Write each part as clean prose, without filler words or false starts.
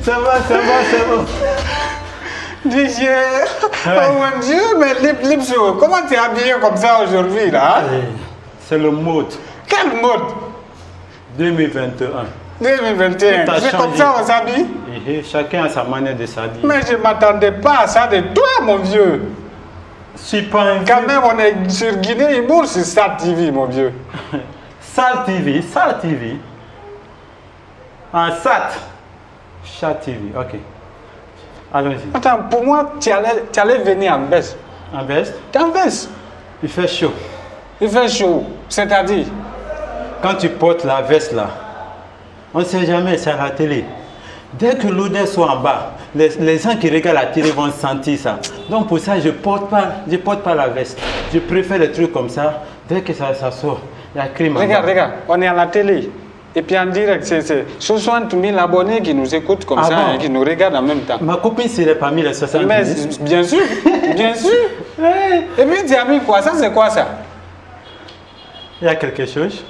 Ça va, c'est bon. DJ, oh mon Dieu, mais Lipso, comment tu es habillé comme ça aujourd'hui là? C'est le mode. Quel mode? 2021. 2021, c'est comme ça on s'habille? Chacun a sa manière de s'habiller. Mais je ne m'attendais pas à ça de toi, mon vieux. Je suis pas un Quand même, on est sur Guinée Humour, sur Sat TV, mon vieux. Sat TV. Ah, Sat TV, ok. Allons-y. Attends, pour moi, tu allais venir en veste. En veste? T'es en veste. Il fait chaud. Il fait chaud, c'est-à-dire? Quand tu portes la veste là, on ne sait jamais, c'est à la télé. Dès que l'odeur soit en bas, les gens qui regardent la télé vont sentir ça. Donc pour ça, je porte pas la veste. Je préfère les trucs comme ça. Dès que ça sort, il y a crime. Regarde, on est à la télé. Et puis en direct, c'est 60 000 abonnés qui nous écoutent comme ça bon? et qui nous regardent en même temps. Ma copine serait parmi les 60 000. Mais bien sûr, bien sûr. Et puis tu as mis quoi? Ça, c'est quoi ça? Il y a quelque chose.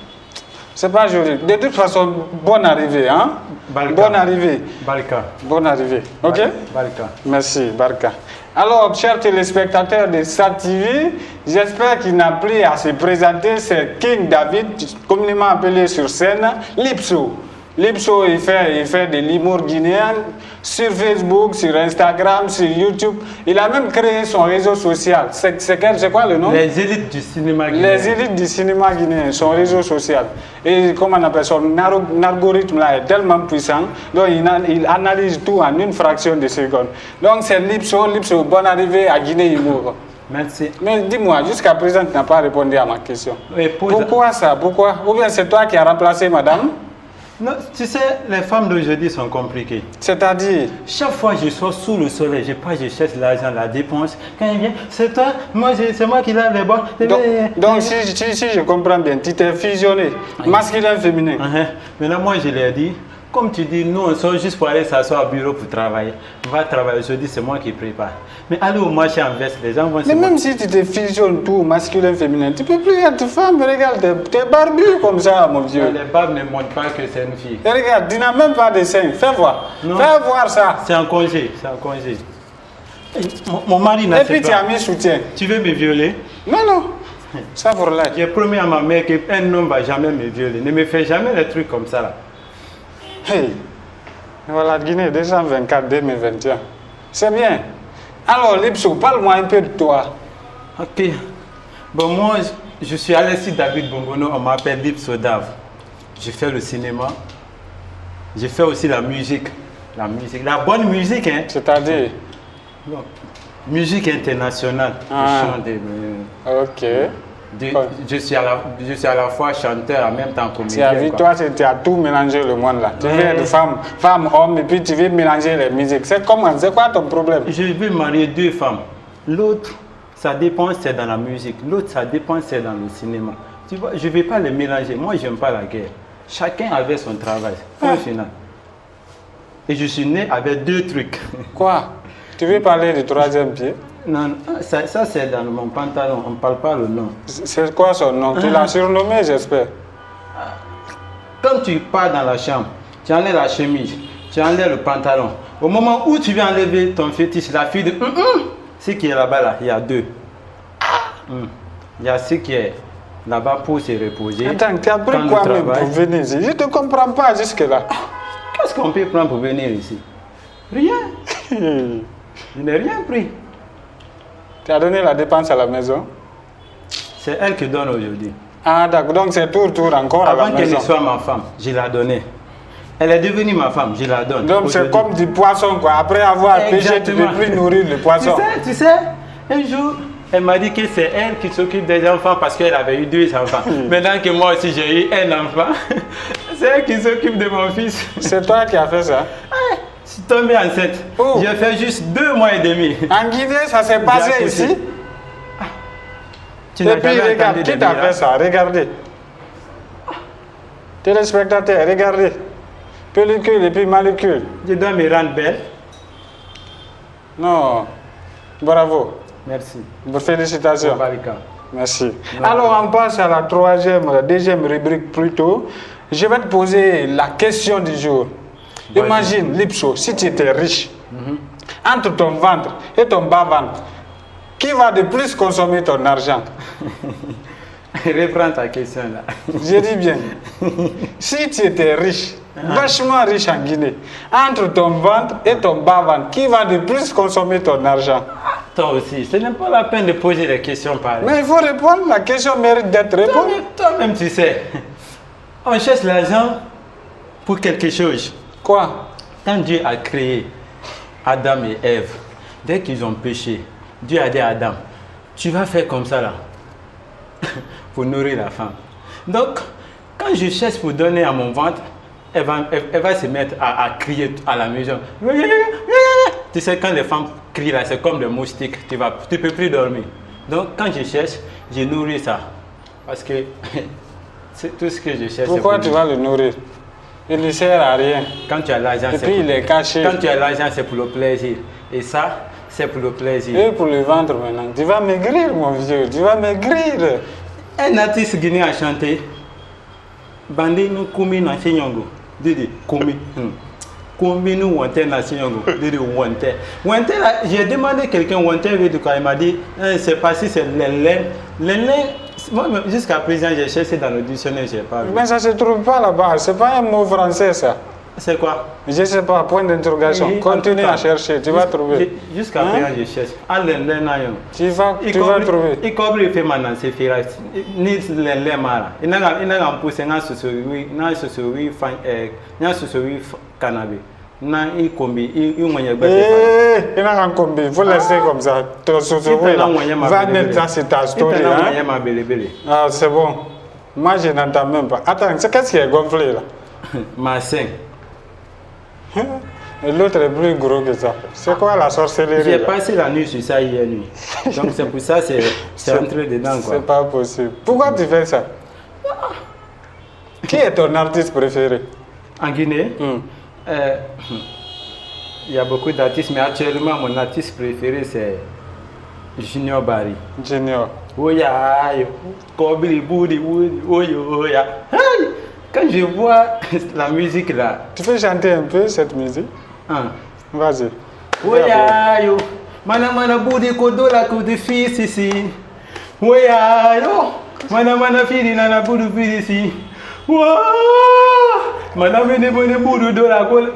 C'est pas joli. De toute façon, bonne arrivée, hein? Barka. Bonne arrivée. Barka. Bonne arrivée. Ok? Barka. Merci, Barka. Alors, chers téléspectateurs de Sat TV, j'espère qu'il n'a plus à se présenter. C'est King David, communément appelé sur scène, Lipso. Lipso, il fait de l'humour guinéen sur Facebook, sur Instagram, sur YouTube. Il a même créé son réseau social. C'est quoi le nom? Les élites du cinéma guinéen. Les élites du cinéma guinéen, son réseau social. Et comment on appelle son algorithme là est tellement puissant, donc il analyse tout en une fraction de seconde. Donc c'est Lipso, bonne arrivée à Guinée Humour. Merci. Mais dis-moi, jusqu'à présent tu n'as pas répondu à ma question. Oui, pourquoi ça? Pourquoi? Ou bien c'est toi qui as remplacé madame? Non, tu sais, les femmes d'aujourd'hui sont compliquées. C'est-à-dire? Chaque fois que je sors sous le soleil, je cherche l'argent, la dépense. Quand il vient, c'est toi, c'est moi qui lave les bois. Donc si je comprends bien, tu t'es fusionné, masculin, féminin. Maintenant, moi, je leur dis, comme tu dis, nous, on sort juste pour aller s'asseoir au bureau pour travailler. On va travailler aujourd'hui, c'est moi qui prépare. Mais aller au marché en veste, les gens vont se... Mais même si tu te fusionnes tout, masculin, féminin, tu ne peux plus être femme. Regarde, t'es barbu comme ça, mon vieux. Les barbes ne montrent pas que c'est une fille. Et regarde, tu n'as même pas de seins. Fais voir. Non. Fais voir ça. C'est un congé, Mon mari n'a pas. Et puis tu as mis soutien. Tu veux me violer? Non. Ça pour là. J'ai promis à ma mère qu'un homme ne va jamais me violer. Ne me fais jamais des trucs comme ça là. Hey, voilà Guinée 224-2021. C'est bien. Alors, Lipso, parle-moi un peu de toi. Ok. Bon, moi, je suis Alexis David Bongono, on m'appelle Lipso Dav. Je fais le cinéma. Je fais aussi la musique. La bonne musique, hein. C'est-à-dire? Non. Musique internationale. Ok. Je suis à la fois chanteur en même temps comédien. Toi, tu as tout mélangé le monde là. Tu viens de femme, homme, et puis tu veux mélanger les musiques. C'est quoi ton problème? Je veux marier deux femmes. L'autre, sa dépense, c'est dans la musique. L'autre, sa dépense, c'est dans le cinéma. Tu vois, je ne vais pas les mélanger. Moi, je n'aime pas la guerre. Chacun avait son travail. Au final. Et je suis né avec deux trucs. Quoi? Tu veux parler du troisième pied? Non, ça c'est dans mon pantalon, on ne parle pas le nom. C'est quoi son nom? Tu l'as surnommé, j'espère. Quand tu pars dans la chambre, tu enlèves la chemise, tu enlèves le pantalon. Au moment où tu viens enlever ton fétiche, la fille de ce qui est là-bas, là, il y a deux. Il y a ce qui est là-bas pour se reposer. Attends, tu as pris quoi même pour venir ici? Je ne te comprends pas jusque-là. Qu'est-ce qu'on peut prendre pour venir ici? Rien. Je n'ai rien pris. Tu as donné la dépense à la maison? C'est elle qui donne aujourd'hui. Ah d'accord, donc c'est tour encore à la maison. Avant qu'elle ne soit ma femme, je l'ai donnée. Elle est devenue ma femme, je la donne. Donc c'est comme du poisson quoi. Après avoir pêché, tu ne peux plus nourrir le poisson. Tu sais, un jour, elle m'a dit que c'est elle qui s'occupe des enfants parce qu'elle avait eu deux enfants. Maintenant que moi aussi j'ai eu un enfant, c'est elle qui s'occupe de mon fils. C'est toi qui as fait ça? Je suis tombé enceinte. J'ai fait juste 2 mois et demi. En Guinée, ça s'est passé ici? Et puis regarde, qui t'a fait ça? Regardez. Téléspectateurs, regardez. Pellicule et puis malicule. Je dois me rendre belle. Non. Bravo. Merci. Félicitations. Merci. Alors on passe à la deuxième rubrique plutôt. Je vais te poser la question du jour. Imagine, Lipso, si tu étais riche, entre ton ventre et ton bas-ventre, qui va de plus consommer ton argent? Reprends ta question là. Je dis bien, si tu étais riche, vachement riche en Guinée, entre ton ventre et ton bas-ventre, qui va de plus consommer ton argent? Toi aussi, ce n'est pas la peine de poser des questions pareilles. Mais il faut répondre, la question mérite d'être répondue. Toi-même, tu sais, on cherche l'argent pour quelque chose. Quoi? Quand Dieu a créé Adam et Ève, dès qu'ils ont péché, Dieu a dit à Adam, tu vas faire comme ça là, pour nourrir la femme. Donc, quand je cherche pour donner à mon ventre, elle va se mettre à crier à la maison. Tu sais, quand les femmes crient là, c'est comme des moustiques, tu ne peux plus dormir. Donc, quand je cherche, je nourris ça. Parce que c'est tout ce que je cherche. Pourquoi tu vas le nourrir? Il ne sert à rien. Quand tu as l'argent, et puis il est caché. Quand tu as l'argent, c'est pour le plaisir. Et ça, c'est pour le plaisir. Et pour le ventre maintenant. Tu vas maigrir, mon vieux. Tu vas maigrir. Un artiste guinéen a chanté Bandi nous koumi na Chinyongo. Didi, koumi. Koumi nous wante na Chinyongo. Didi, wante. Wante, j'ai demandé à quelqu'un, wante, il m'a dit, c'est pas si c'est l'enlin. L'enlin, moi, jusqu'à présent, j'ai cherché dans le dictionnaire, je n'ai pas vu. Mais ça ne se trouve pas là-bas. Ce n'est pas un mot français, ça. C'est quoi? Je ne sais pas, point d'interrogation. Oui, continue à chercher, tu vas trouver. Jusqu'à présent, je cherche. Tu vas trouver. Il cobre le fait maintenant, c'est fait. Ni les mara. Il n'a pas poussé un sous-souris, cannabis. Il combi, il moyen de il n'a pas combi, il faut laisser comme ça. Ton sous-souris là, va mettre ça sur ta story. Ah, c'est bon. Moi, je n'entends même pas. Attends, qu'est-ce qui est gonflé là? Ma sein. Et l'autre est plus gros que ça. C'est quoi la sorcellerie? J'ai passé la nuit sur ça hier nuit. Donc c'est pour ça que c'est entré dedans. C'est pas possible. Pourquoi tu fais ça? Qui est ton artiste préféré? En Guinée, il y a beaucoup d'artistes, mais actuellement mon artiste préféré c'est Junior Barry. Junior. Oya, Kobili Boudi, Oya. Quand je vois la musique là. Tu peux chanter un peu cette musique? Vas-y. Oya, yo. Mana Boudi Kodola Kodi fils ici. Oya, yo. Mana fili nana Boudi fils ici. Madame est bonne Boudi de la Kole.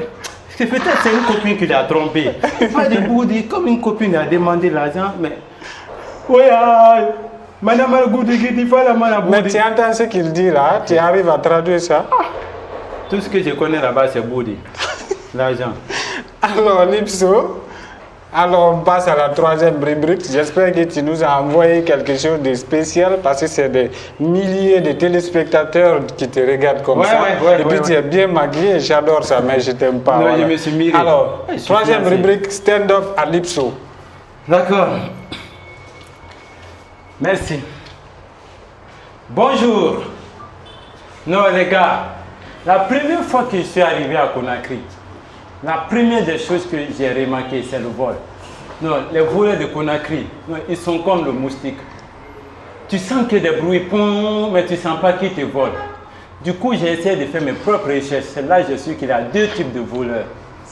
C'est peut-être c'est une copine qui l'a trompé. Pas de Boudi, comme une copine a demandé l'argent, mais. Oya. Mais tu entends ce qu'il dit là, tu arrives à traduire ça? Tout ce que je connais là-bas, c'est Boudi. L'argent. Alors, Lipso, on passe à la troisième rubrique. J'espère que tu nous as envoyé quelque chose de spécial parce que c'est des milliers de téléspectateurs qui te regardent comme ça. Et puis tu es bien maquillé, j'adore ça, mais je t'aime pas. Non, je me suis miré. Alors, troisième rubrique, stand-up à Lipso. D'accord. Merci. Bonjour. Non, les gars, la première fois que je suis arrivé à Conakry, la première des choses que j'ai remarqué, c'est le vol. Non, les voleurs de Conakry, non, ils sont comme le moustique. Tu sens que des bruits, mais tu ne sens pas qu'ils te volent. Du coup, j'ai essayé de faire mes propres recherches. C'est là que je suis qu'il y a deux types de voleurs.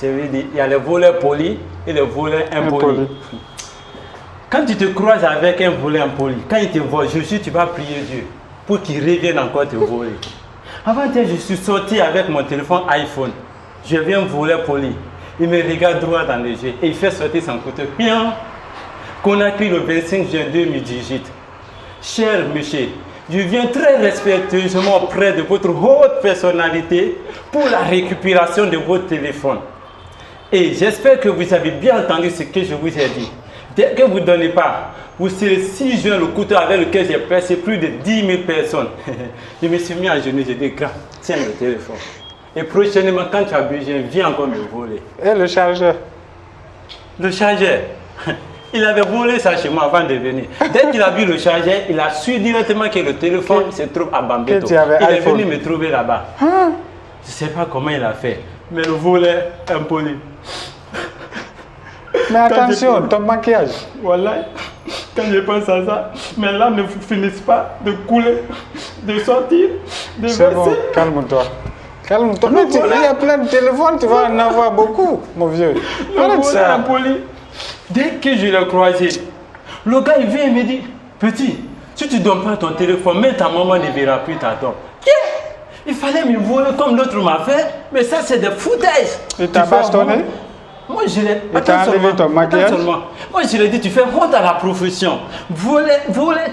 Il y a les voleurs polis et les voleurs impolis. Quand tu te croises avec un voleur impoli, quand il te vole, je suis, tu vas prier Dieu pour qu'il revienne encore te voler. Avant-hier, je suis sorti avec mon téléphone iPhone. Je viens voler poli. Il me regarde droit dans les yeux et il fait sortir son couteau. Bien, Conakry le 25 juin 2018. Cher monsieur, je viens très respectueusement auprès de votre haute personnalité pour la récupération de votre téléphone. Et j'espère que vous avez bien entendu ce que je vous ai dit. Dès que vous ne donnez pas, vous serez 6 juin le couteau avec lequel j'ai percé plus de 10 000 personnes. Je me suis mis à genoux, j'ai dit, grand, tiens le téléphone. Et prochainement, quand tu as besoin, viens encore me voler. Et le chargeur? Le chargeur, il avait volé ça chez moi avant de venir. Dès qu'il a vu le chargeur, il a su directement que le téléphone se trouve à Bambeto. Il est venu me trouver là-bas. Je ne sais pas comment il a fait, mais le voleur impoli. Mais attention, ton maquillage. Voilà, quand je pense à ça, mes larmes ne finissent pas de couler, de sortir, de verser. C'est bon, calme-toi. Calme-toi. Mais il y a plein de téléphones, tu vas en avoir beaucoup, mon vieux. Arrête ça. Impoli. Dès que je l'ai croisé, le gars il vient et me dit, petit, si tu ne donnes pas ton téléphone, même ta maman ne verra plus ta dent. Il fallait me voler comme l'autre m'a fait, mais ça c'est des foutaises. Il t'a bastonné? Moi je l'ai. Il t'a enlevé ton maquillage? Moi je l'ai dit, tu fais honte à la profession. Voler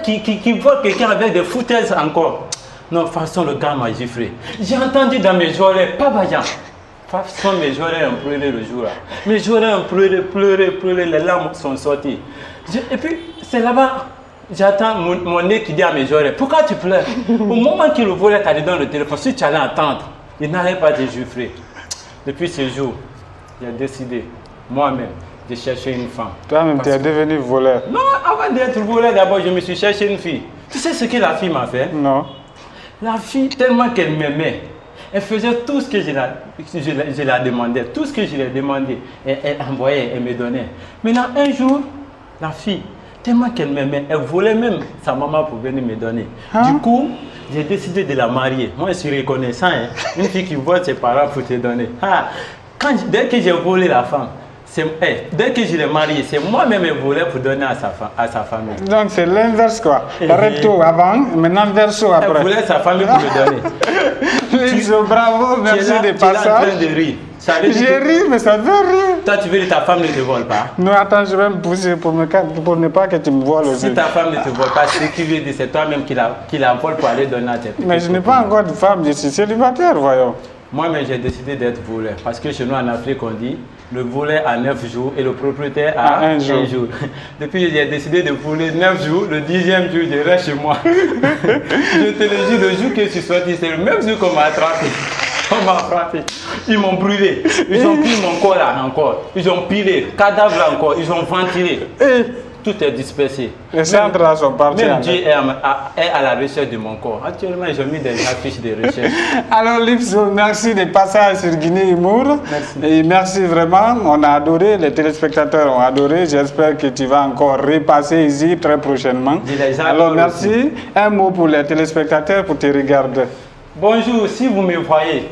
qui vole quelqu'un avec des foutaises encore. Non, de toute façon le gars m'a giflé. J'ai entendu dans mes oreilles, pas vaillant. De toute façon mes oreilles ont pleuré le jour là. Mes oreilles ont pleuré, les larmes sont sorties. Et puis c'est là-bas. J'attends mon nez qui dit à mes oreilles, pourquoi tu pleures? Au moment qu'il le volait, tu allais dans le téléphone, si tu allais entendre, il n'allait pas te gifler. Depuis ce jour, j'ai décidé, moi-même, de chercher une femme. Toi-même, tu es devenu voleur? Non, avant d'être voleur, d'abord, je me suis cherché une fille. Tu sais ce que la fille m'a fait? Non. La fille, tellement qu'elle m'aimait, elle faisait tout ce que je la demandais, tout ce que je lui demandais, elle envoyait, elle me donnait. Maintenant, un jour, la fille, tellement qu'elle m'aimait, elle voulait même sa maman pour venir me donner. Du coup, j'ai décidé de la marier. Moi, je suis reconnaissant, hein? Une fille qui voit ses parents pour te donner. Dès que j'ai volé la femme, dès que je l'ai mariée, c'est moi-même qui volais pour donner à sa famille. Donc c'est l'inverse quoi. Recto avant, maintenant verso après. Elle voulait sa famille pour me donner. Bravo, merci de passer. Tu es en train de rire. J'ai ri, mais ça veut rire. Toi, tu veux que ta femme ne te vole pas? Non, attends, je vais me pousser pour ne pas que tu me voles aussi. Si ta femme ne te vole pas, ce qui veut dire c'est toi-même qui la vole pour aller donner à tes petits. Mais je n'ai pas encore de femme, je suis célibataire, voyons. Moi-même, j'ai décidé d'être voleur. Parce que chez nous, en Afrique, on dit le volet à 9 jours et le propriétaire à 1 jour. Depuis, j'ai décidé de voler 9 jours. Le 10e jour, je reste chez moi. Je te le dis, le jour que je suis sorti, c'est le même jour qu'on m'a attrapé. On m'a frappé. Ils m'ont brûlé. Ils ont pris mon corps là encore. Ils ont pilé. Cadavre là encore. Ils ont ventilé. Tout est dispersé. Les centres là sont partis. Même Dieu est à la recherche de mon corps. Actuellement, j'ai mis des affiches de recherche. Alors, Lipso, merci de passer sur Guinée Humour. Merci. Et merci vraiment. On a adoré. Les téléspectateurs ont adoré. J'espère que tu vas encore repasser ici très prochainement. Alors, merci. Aussi. Un mot pour les téléspectateurs pour te regarder. Bonjour, si vous me voyez,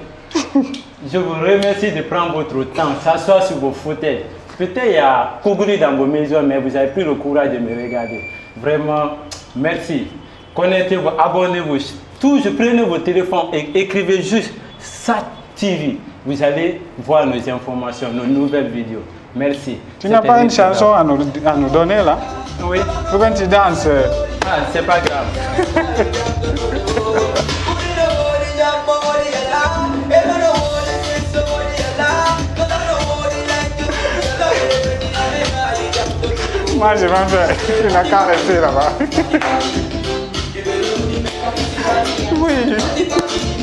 je vous remercie de prendre votre temps, s'asseoir sur vos fauteuils. Peut-être il y a Kougouri dans vos maisons, mais vous avez pris le courage de me regarder. Vraiment, merci. Connectez-vous, abonnez-vous. Toujours prenez vos téléphones et écrivez juste SAT TV. Vous allez voir nos informations, nos nouvelles vidéos. Merci. Tu n'as pas une chanson à nous donner là? Oui. Pourquoi tu danses? Ah, c'est pas grave. Moi, je vais faire. Tu n'as qu'à rester là-bas. Oui.